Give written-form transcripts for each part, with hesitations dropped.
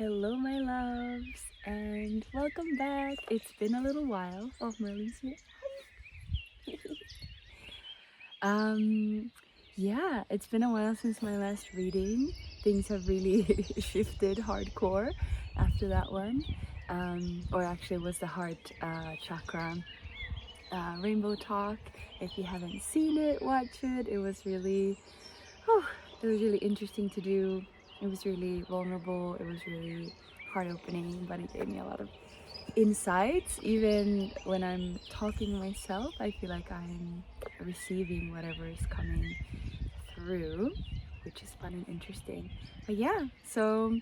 Hello, my loves, and welcome back. It's been a little while. Oh, Merlin's here. Um, yeah, it's been a while since my last reading. Things have really shifted hardcore after that one. Or actually, it was the heart chakra rainbow talk. If you haven't seen it, watch it. Oh, it was really interesting to do. It was really vulnerable. It was really heart opening, but it gave me a lot of insights. Even when I'm talking myself, I feel like I'm receiving whatever is coming through, which is fun and interesting. But yeah, so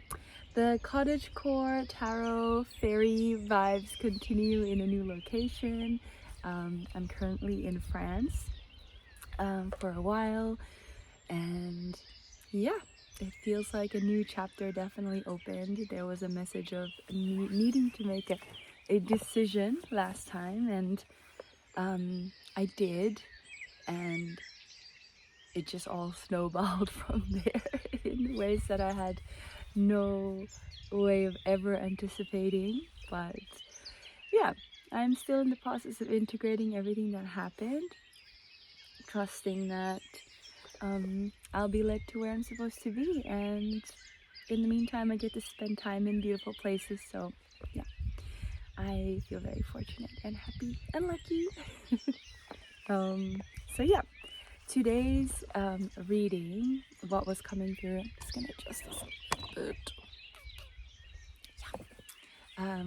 the cottagecore tarot fairy vibes continue in a new location. I'm currently in France for a while, and yeah, it feels like a new chapter definitely opened. There was a message of needing to make a decision last time, and I did, and it just all snowballed from there in ways that I had no way of ever anticipating. But yeah, I'm still in the process of integrating everything that happened, trusting that I'll be led to where I'm supposed to be, and in the meantime I get to spend time in beautiful places. So yeah, I feel very fortunate and happy and lucky. So yeah, today's reading, what was coming through, I'm just gonna adjust this a bit.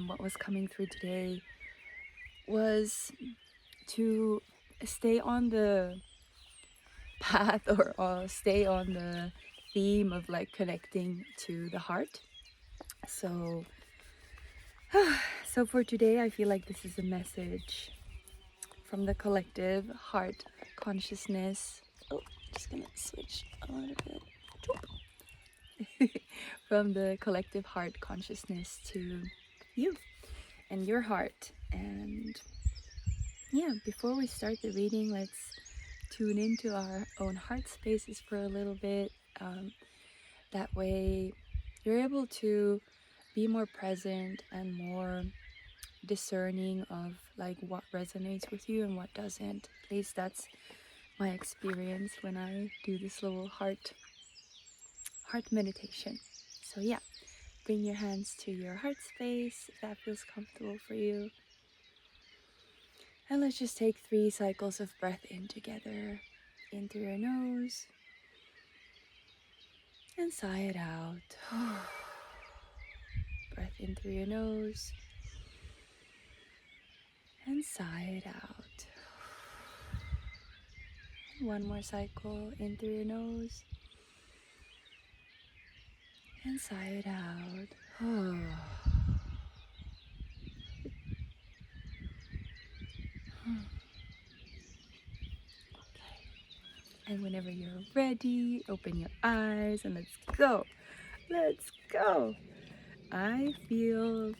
What was coming through today was to stay on the path, or stay on the theme of like connecting to the heart. So so for today, I feel like this is a message from the collective heart consciousness. Oh, just gonna switch a little bit. From the collective heart consciousness to you and your heart. And yeah, before we start the reading, let's tune into our own heart spaces for a little bit. That way, you're able to be more present and more discerning of like what resonates with you and what doesn't. At least that's my experience when I do this little heart meditation. So yeah, bring your hands to your heart space if that feels comfortable for you. And let's just take 3 cycles of breath in together. In through your nose and sigh it out. Breath in through your nose and sigh it out. One more cycle, in through your nose and sigh it out. And whenever you're ready, open your eyes and let's go. Let's go. I feel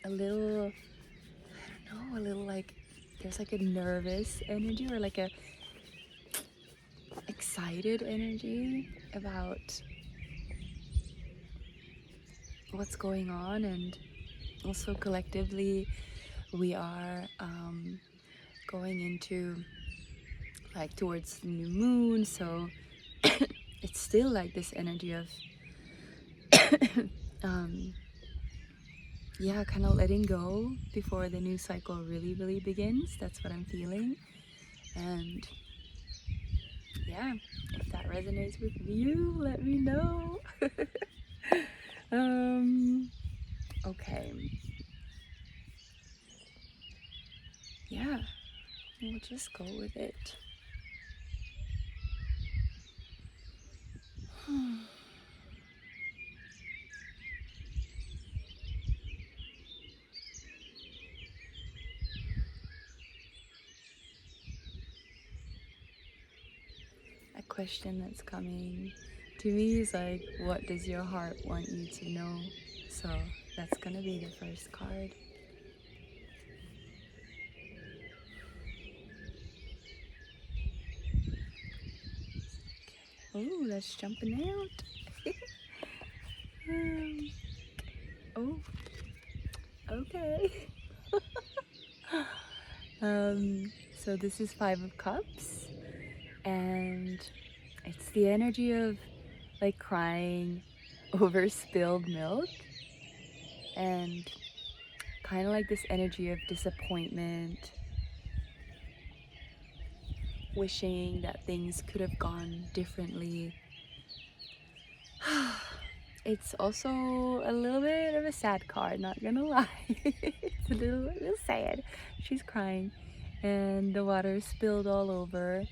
a little, I don't know, a little like there's like a nervous energy, or like a excited energy about what's going on. And also collectively we are going into like towards the new moon, so it's still like this energy of yeah, kind of letting go before the new cycle really begins. That's what I'm feeling. And yeah, if that resonates with you, let me know. Okay, yeah, we'll just go with it. A question that's coming to me is like, what does your heart want you to know? So that's gonna be the first card. Oh, that's jumping out. okay. So this is Five of Cups, and it's the energy of like crying over spilled milk, and kind of like this energy of disappointment, wishing that things could have gone differently. It's also a little bit of a sad card, not gonna lie. It's a little sad. She's crying, and the water spilled all over.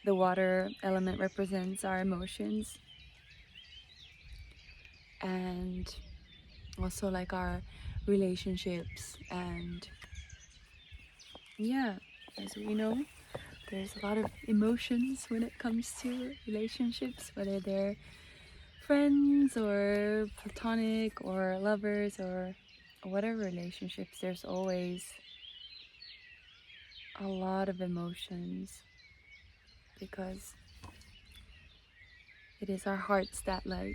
The water element represents our emotions, and also like our relationships. And yeah, as we know, there's a lot of emotions when it comes to relationships, whether they're friends or platonic or lovers or whatever relationships. There's always a lot of emotions, because it is our hearts that like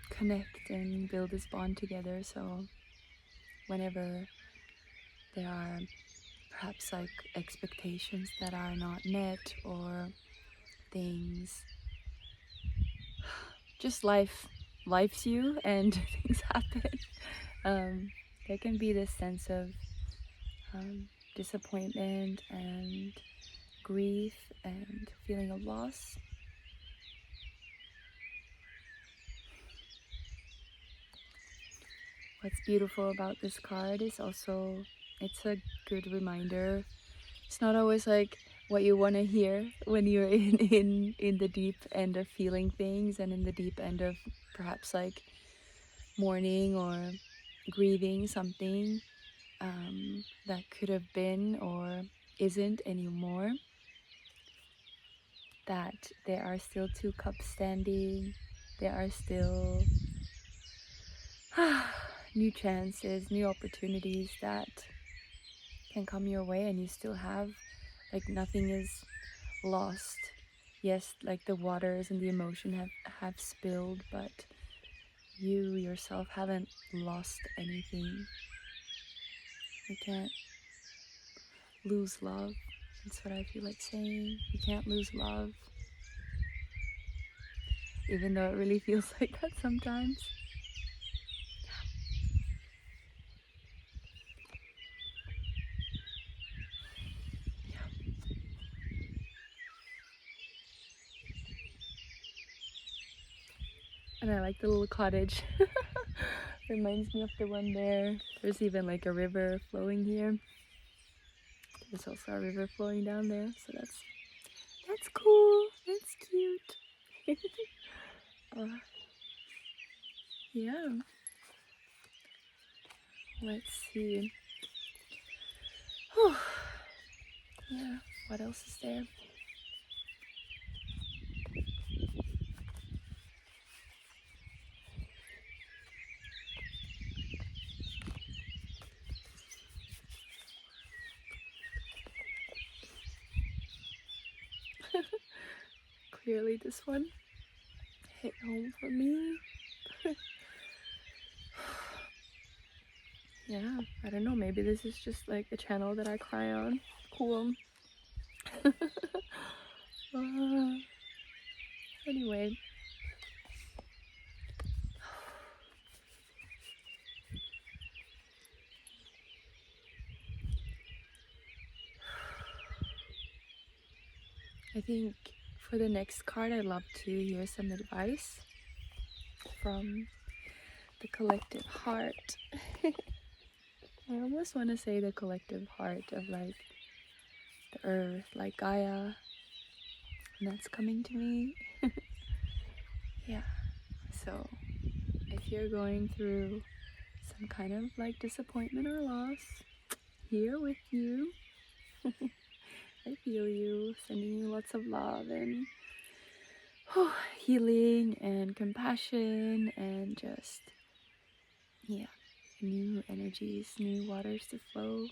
connect and build this bond together. So whenever there are perhaps like expectations that are not met, or things, just life's you and things happen, there can be this sense of disappointment and grief and feeling of loss. What's beautiful about this card is also it's a good reminder. It's not always like what you want to hear when you're in the deep end of feeling things, and in the deep end of perhaps like mourning or grieving something that could have been or isn't anymore. That there are still two cups standing, there are still new chances, new opportunities that can come your way, and you still have, like, nothing is lost. Yes, like the waters and the emotion have spilled, but you yourself haven't lost anything. You can't lose love. That's what I feel like saying. You can't lose love, even though it really feels like that sometimes. And I like the little cottage. Reminds me of the one there. There's even like a river flowing here. There's also a river flowing down there, so that's cool. That's cute. Yeah. Let's see. Yeah. What else is there? Clearly, this one hit home for me. Yeah, I don't know. Maybe this is just like a channel that I cry on. Cool. Anyway. I think for the next card, I'd love to hear some advice from the collective heart. I almost want to say the collective heart of like the earth, like Gaia, and that's coming to me. Yeah, so if you're going through some kind of like disappointment or loss, here with you. I feel you, sending you lots of love and healing and compassion, and just, yeah, new energies, new waters to flow.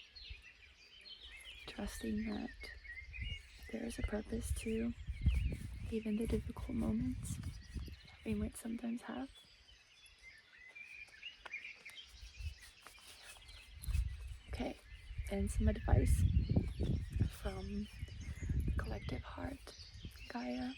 Trusting that there is a purpose to even the difficult moments we might sometimes have. and some advice from the collective heart, Gaia.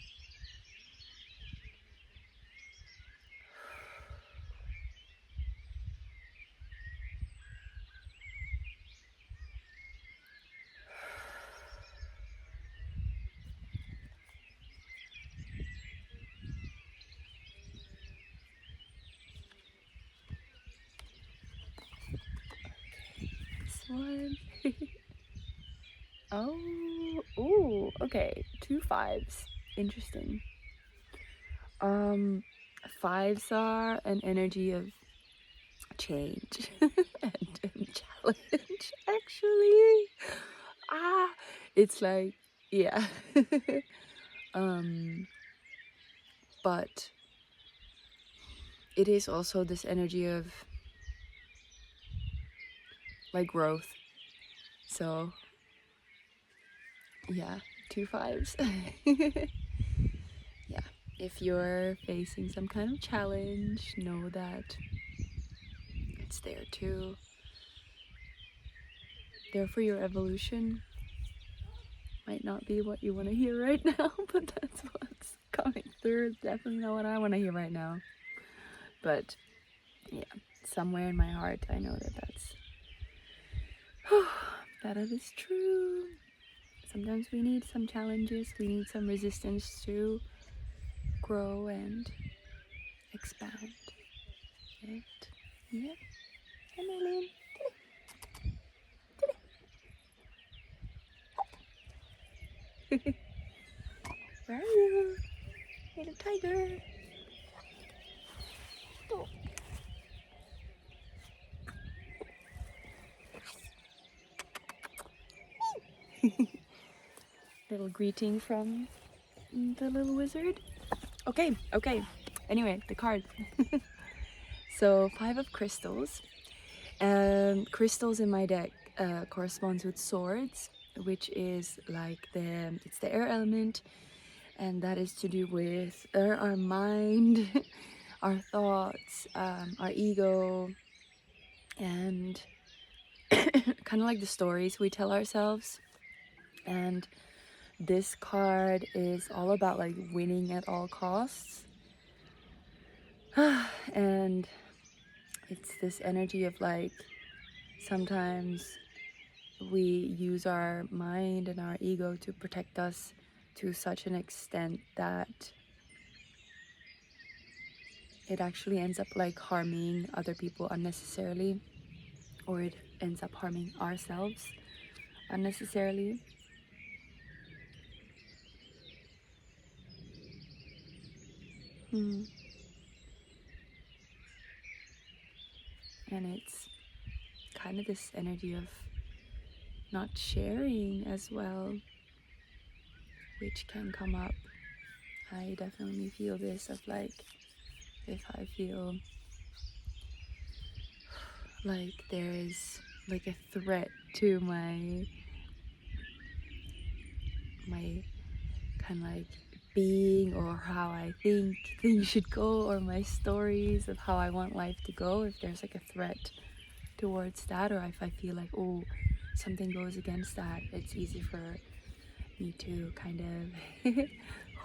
This one. Oh, ooh, okay. 2 5s. Interesting. Fives are an energy of change and challenge, actually. It's like, yeah. um, but it is also this energy of like growth. So, yeah, 2 5s. Yeah, if you're facing some kind of challenge, know that it's there too. There for your evolution. Might not be what you want to hear right now, but that's what's coming through. It's definitely not what I want to hear right now. But yeah, somewhere in my heart, I know that that it is true. Sometimes we need some challenges, we need some resistance to grow and expand. Right? Yeah. Hi, Marlene. Where are you? Little tiger. Oh. Little greeting from the little wizard. Okay. Anyway, the card. So 5 of crystals. Crystals in my deck corresponds with swords, which is like it's the air element, and that is to do with our mind, our thoughts, our ego, and kind of like the stories we tell ourselves. And this card is all about like winning at all costs. And it's this energy of like sometimes we use our mind and our ego to protect us to such an extent that it actually ends up like harming other people unnecessarily, or it ends up harming ourselves unnecessarily. And it's kind of this energy of not sharing as well, which can come up. I definitely feel this of like, if I feel like there is like a threat to my kind of like being, or how I think things should go, or my stories of how I want life to go, if there's like a threat towards that, or if I feel like, oh, something goes against that, it's easy for me to kind of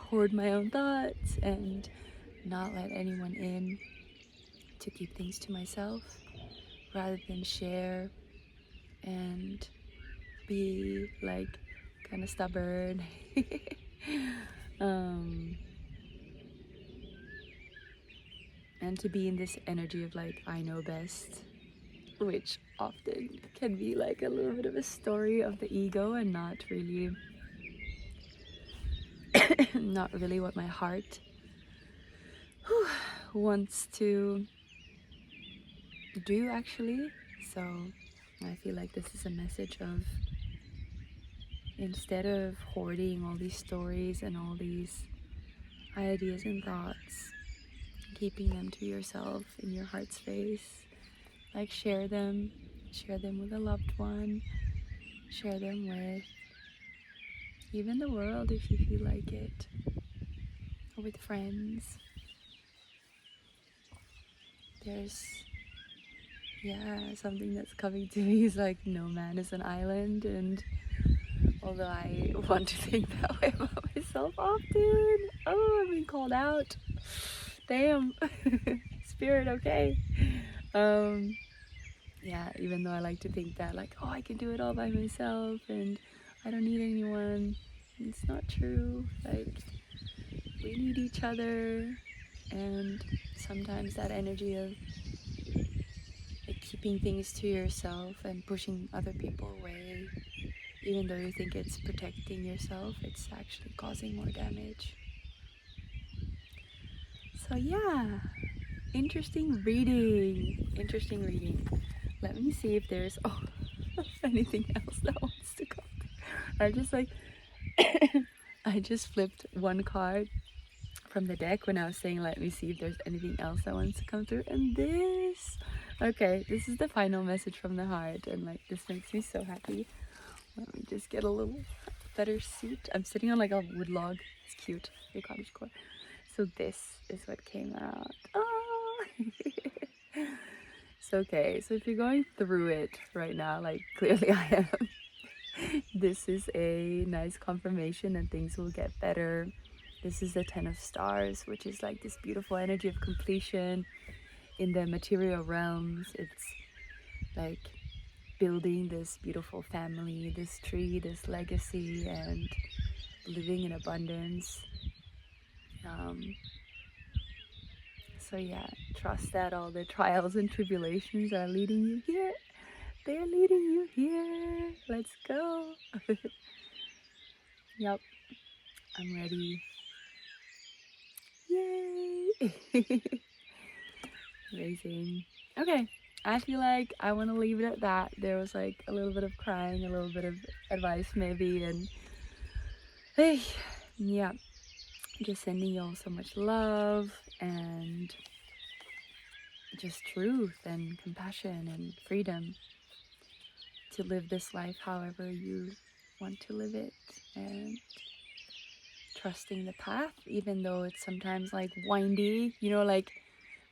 hoard my own thoughts and not let anyone in, to keep things to myself rather than share and be like kind of stubborn. And to be in this energy of like, I know best, which often can be like a little bit of a story of the ego, and not really not really what my heart wants to do, actually. So I feel like this is a message of, instead of hoarding all these stories and all these ideas and thoughts, keeping them to yourself in your heart space, like share them with a loved one, share them with even the world if you feel like it, or with friends. There's yeah, something that's coming to me is like no man is an island, and although I want to think that way about myself often, oh, I'm being called out. Damn. Spirit, okay. Um, yeah, even though I like to think that like, oh, I can do it all by myself and I don't need anyone. It's not true. Like, we need each other, and sometimes that energy of like keeping things to yourself and pushing other people away, even though you think it's protecting yourself, it's actually causing more damage. So yeah, interesting reading. Interesting reading. Let me see if there's anything else that wants to come. I just like I just flipped one card from the deck when I was saying let me see if there's anything else that wants to come through, and this. Okay, this is the final message from the heart, and like this makes me so happy. Let me just get a little better seat. I'm sitting on like a wood log. It's cute. The cottage core. So this is what came out. Oh. It's okay. So if you're going through it right now, like clearly I am, this is a nice confirmation that things will get better. This is the 10 of stars, which is like this beautiful energy of completion in the material realms. It's like building this beautiful family, this tree, this legacy, and living in abundance. So yeah, trust that all the trials and tribulations are leading you here. They're leading you here. Let's go. Yep, I'm ready. Yay! Amazing. Okay, I feel like I want to leave it at that. There was like a little bit of crying, a little bit of advice maybe, and hey, yeah, just sending y'all so much love and just truth and compassion and freedom to live this life however you want to live it, and trusting the path even though it's sometimes like windy, you know, like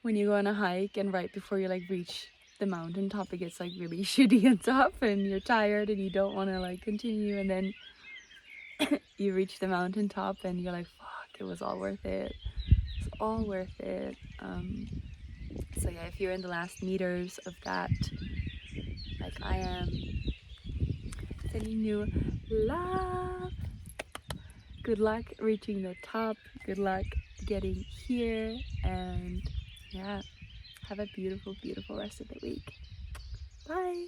when you go on a hike and right before you like reach the mountaintop it gets like really shitty and tough and you're tired and you don't want to like continue, and then you reach the mountaintop and you're like, fuck, it was all worth it. It's all worth it. So yeah, if you're in the last meters of that, like I am, sending you love. Good luck reaching the top. Good luck getting here. And yeah, have a beautiful, beautiful rest of the week. Bye.